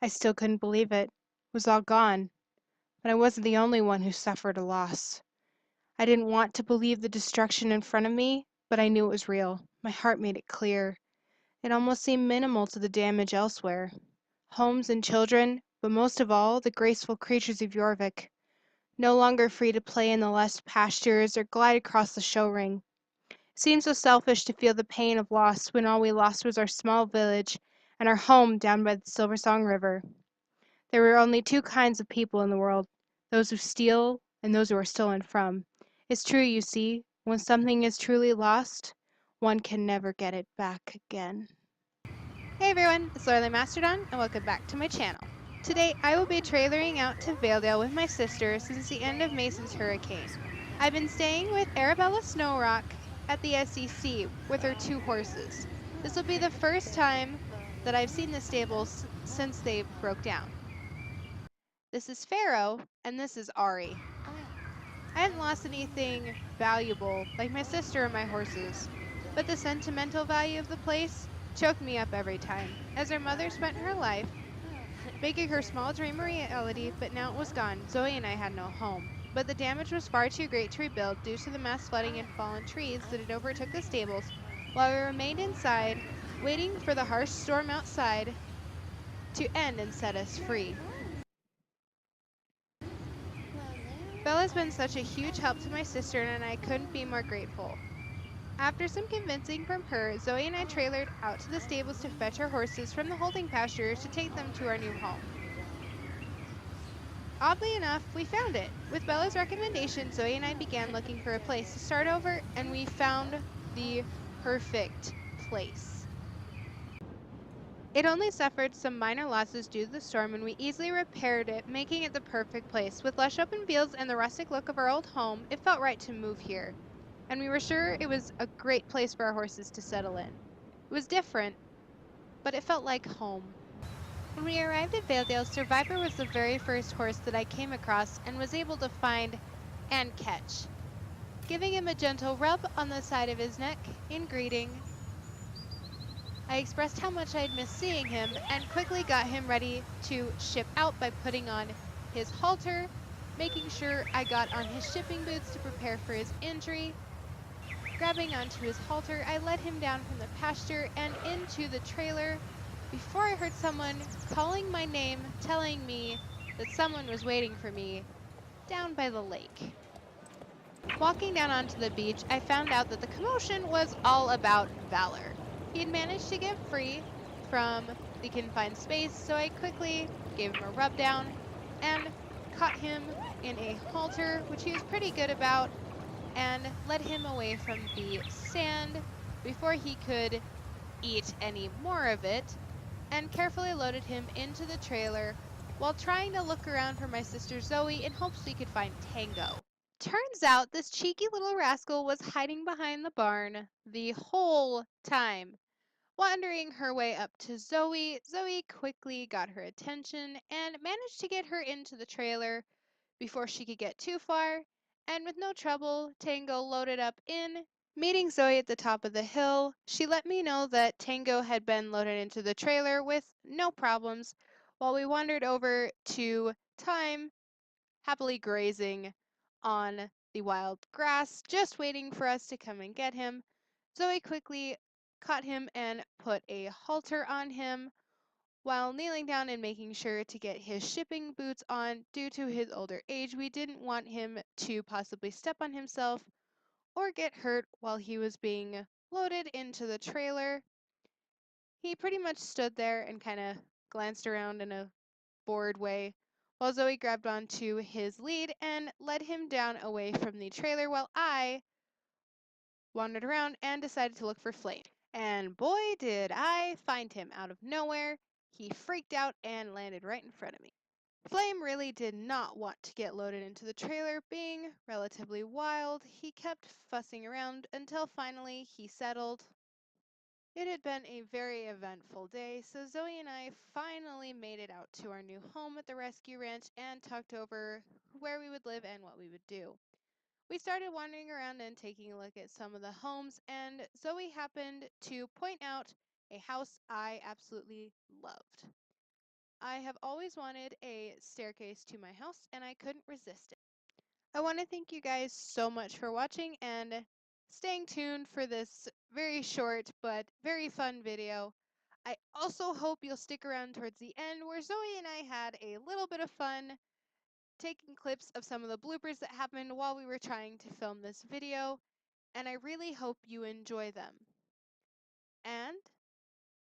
I still couldn't believe it. It was all gone, but I wasn't the only one who suffered a loss. I didn't want to believe the destruction in front of me, but I knew it was real. My heart made it clear. It almost seemed minimal to the damage elsewhere. Homes and children, but most of all, the graceful creatures of Jorvik, no longer free to play in the lush pastures or glide across the show ring. It seemed so selfish to feel the pain of loss when all we lost was our small village and our home down by the Silversong River. There were only two kinds of people in the world, those who steal and those who are stolen from. It's true, you see, when something is truly lost, one can never get it back again. Hey everyone, it's Lorelei Masterdawn, and welcome back to my channel. Today, I will be trailering out to Valedale with my sister since the end of Mason's hurricane. I've been staying with Arabella Snowrock at the SEC with her two horses. This will be the first time that I've seen the stables since they broke down. This is Pharaoh, and this is Ari. I haven't lost anything valuable like my sister and my horses, but the sentimental value of the place choked me up every time, as her mother spent her life making her small dream a reality, but now it was gone. Zoe and I had no home, but the damage was far too great to rebuild due to the mass flooding and fallen trees that had overtook the stables, while we remained inside, waiting for the harsh storm outside to end and set us free. Bella's been such a huge help to my sister, and I couldn't be more grateful. After some convincing from her, Zoe and I trailered out to the stables to fetch our horses from the holding pastures to take them to our new home. Oddly enough, we found it. With Bella's recommendation, Zoe and I began looking for a place to start over, and we found the perfect place. It only suffered some minor losses due to the storm, and we easily repaired it, making it the perfect place. With lush open fields and the rustic look of our old home, it felt right to move here, and we were sure it was a great place for our horses to settle in. It was different, but it felt like home. When we arrived at Valedale, Survivor was the very first horse that I came across and was able to find and catch. Giving him a gentle rub on the side of his neck in greeting, I expressed how much I'd missed seeing him and quickly got him ready to ship out by putting on his halter, making sure I got on his shipping boots to prepare for his injury. Grabbing onto his halter, I led him down from the pasture and into the trailer before I heard someone calling my name, telling me that someone was waiting for me down by the lake. Walking down onto the beach, I found out that the commotion was all about Valor. He had managed to get free from the confined space, so I quickly gave him a rub down and caught him in a halter, which he was pretty good about, and led him away from the sand before he could eat any more of it, and carefully loaded him into the trailer while trying to look around for my sister Zoe in hopes we could find Tango. Turns out this cheeky little rascal was hiding behind the barn the whole time. Wandering her way up to Zoe, Zoe quickly got her attention and managed to get her into the trailer before she could get too far, and with no trouble, Tango loaded up in. Meeting Zoe at the top of the hill, she let me know that Tango had been loaded into the trailer with no problems, while we wandered over to Time, happily grazing on the wild grass, just waiting for us to come and get him. Zoe quickly caught him and put a halter on him, while kneeling down and making sure to get his shipping boots on. Due to his older age, we didn't want him to possibly step on himself or get hurt while he was being loaded into the trailer. He pretty much stood there and kind of glanced around in a bored way while Zoe grabbed onto his lead and led him down away from the trailer while I wandered around and decided to look for Flame. And boy, did I find him out of nowhere. He freaked out and landed right in front of me. Flame really did not want to get loaded into the trailer. Being relatively wild, he kept fussing around until finally he settled. It had been a very eventful day, so Zoe and I finally made it out to our new home at the rescue ranch and talked over where we would live and what we would do. We started wandering around and taking a look at some of the homes, and Zoe happened to point out a house I absolutely loved. I have always wanted a staircase to my house, and I couldn't resist it. I want to thank you guys so much for watching and staying tuned for this very short but very fun video. I also hope you'll stick around towards the end where Zoe and I had a little bit of fun taking clips of some of the bloopers that happened while we were trying to film this video, and I really hope you enjoy them. And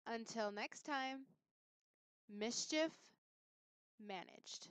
until next time, mischief managed.